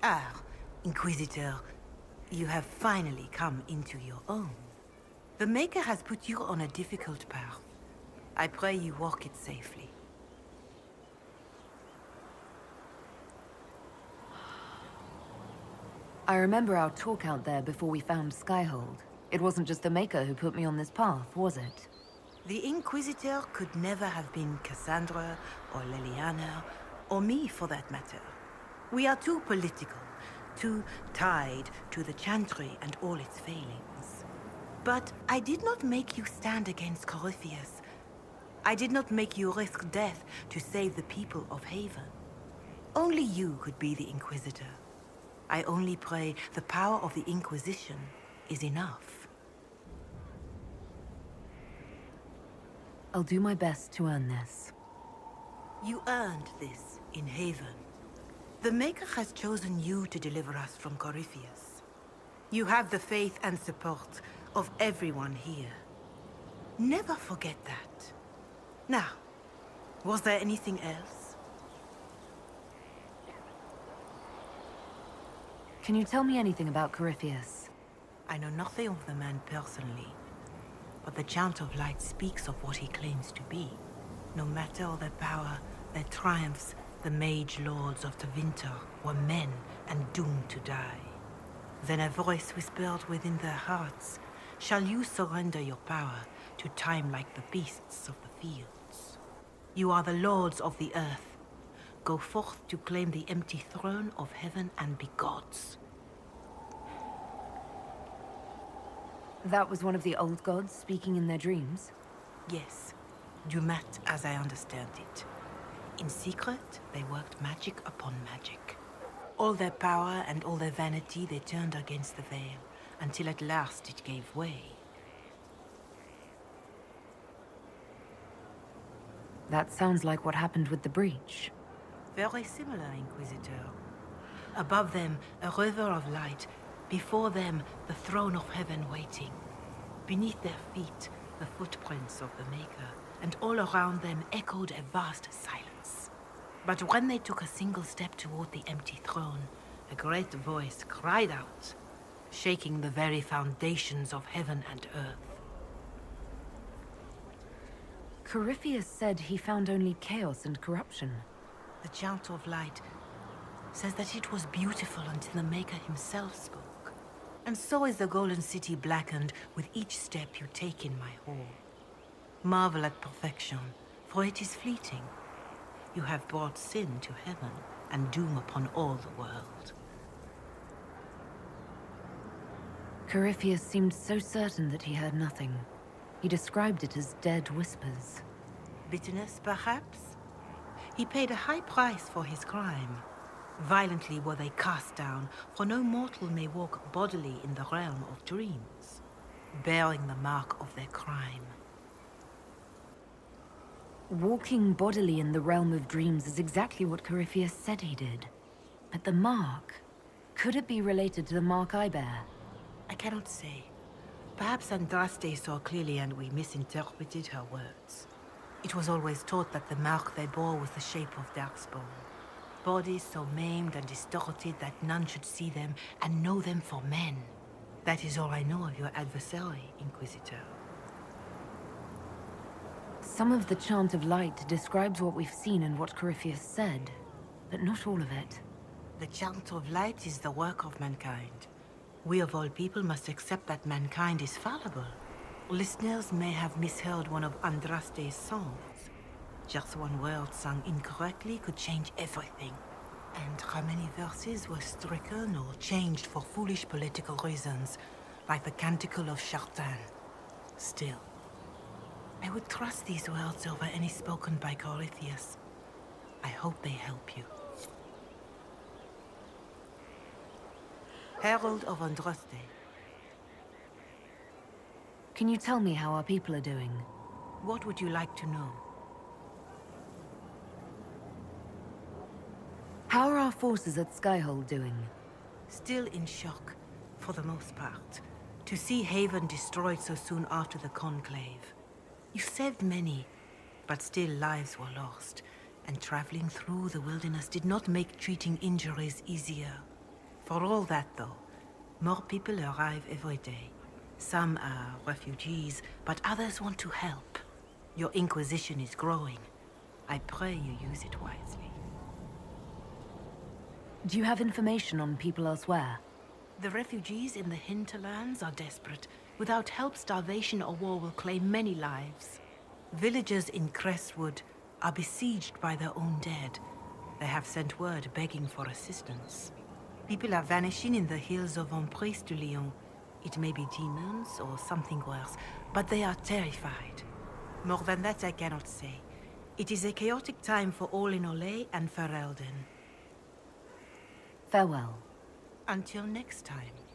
Ah, Inquisitor, you have finally come into your own. The Maker has put you on a difficult path. I pray you walk it safely. I remember our talk out there before we found Skyhold. It wasn't just the Maker who put me on this path, was it? The Inquisitor could never have been Cassandra, or Liliana, or me for that matter. We are too political, too tied to the Chantry and all its failings. But I did not make you stand against Corypheus. I did not make you risk death to save the people of Haven. Only you could be the Inquisitor. I only pray the power of the Inquisition is enough. I'll do my best to earn this. You earned this in Haven. The Maker has chosen you to deliver us from Corypheus. You have the faith and support of everyone here. Never forget that. Now, was there anything else? Can you tell me anything about Corypheus? I know nothing of the man personally, but the Chant of Light speaks of what he claims to be. No matter their power, their triumphs, the mage lords of Tevinter were men and doomed to die. Then a voice whispered within their hearts, "Shall you surrender your power to time like the beasts of the fields? You are the lords of the earth. Go forth to claim the empty throne of heaven and be gods." That was one of the old gods speaking in their dreams? Yes, Dumat as I understand it. In secret, they worked magic upon magic. All their power and all their vanity they turned against the veil, until at last it gave way. That sounds like what happened with the breach. Very similar, Inquisitor. Above them, a river of light. Before them, the throne of heaven waiting. Beneath their feet, the footprints of the Maker, and all around them echoed a vast silence. But when they took a single step toward the empty throne, a great voice cried out, shaking the very foundations of heaven and earth. Corypheus said he found only chaos and corruption. The Chant of Light says that it was beautiful until the Maker himself spoke. And so is the Golden City blackened with each step you take in my hall. Marvel at perfection, for it is fleeting. You have brought sin to heaven and doom upon all the world. Corypheus seemed so certain that he heard nothing. He described it as dead whispers. Bitterness, perhaps? He paid a high price for his crime. Violently were they cast down, for no mortal may walk bodily in the realm of dreams, bearing the mark of their crime. Walking bodily in the realm of dreams is exactly what Corypheus said he did. But the mark, could it be related to the mark I bear? I cannot say. Perhaps Andraste saw clearly and we misinterpreted her words. It was always taught that the mark they bore was the shape of Darkspawn. Bodies so maimed and distorted that none should see them and know them for men. That is all I know of your adversary, Inquisitor. Some of the Chant of Light describes what we've seen and what Corypheus said, but not all of it. The Chant of Light is the work of mankind. We of all people must accept that mankind is fallible. Listeners may have misheard one of Andraste's songs. Just one word sung incorrectly could change everything. And how many verses were stricken or changed for foolish political reasons, like the Canticle of Chartan. Still, I would trust these words over any spoken by Corypheus. I hope they help you. Herald of Andraste. Can you tell me how our people are doing? What would you like to know? How are our forces at Skyhold doing? Still in shock, for the most part, to see Haven destroyed so soon after the Conclave. You saved many, but still lives were lost, and traveling through the wilderness did not make treating injuries easier. For all that, though, more people arrive every day. Some are refugees, but others want to help. Your Inquisition is growing. I pray you use it wisely. Do you have information on people elsewhere? The refugees in the hinterlands are desperate. Without help, starvation or war will claim many lives. Villagers in Crestwood are besieged by their own dead. They have sent word begging for assistance. People are vanishing in the hills of Emprise de Lyon. It may be demons or something worse, but they are terrified. More than that I cannot say. It is a chaotic time for all in Olay and Ferelden. Farewell. Until next time.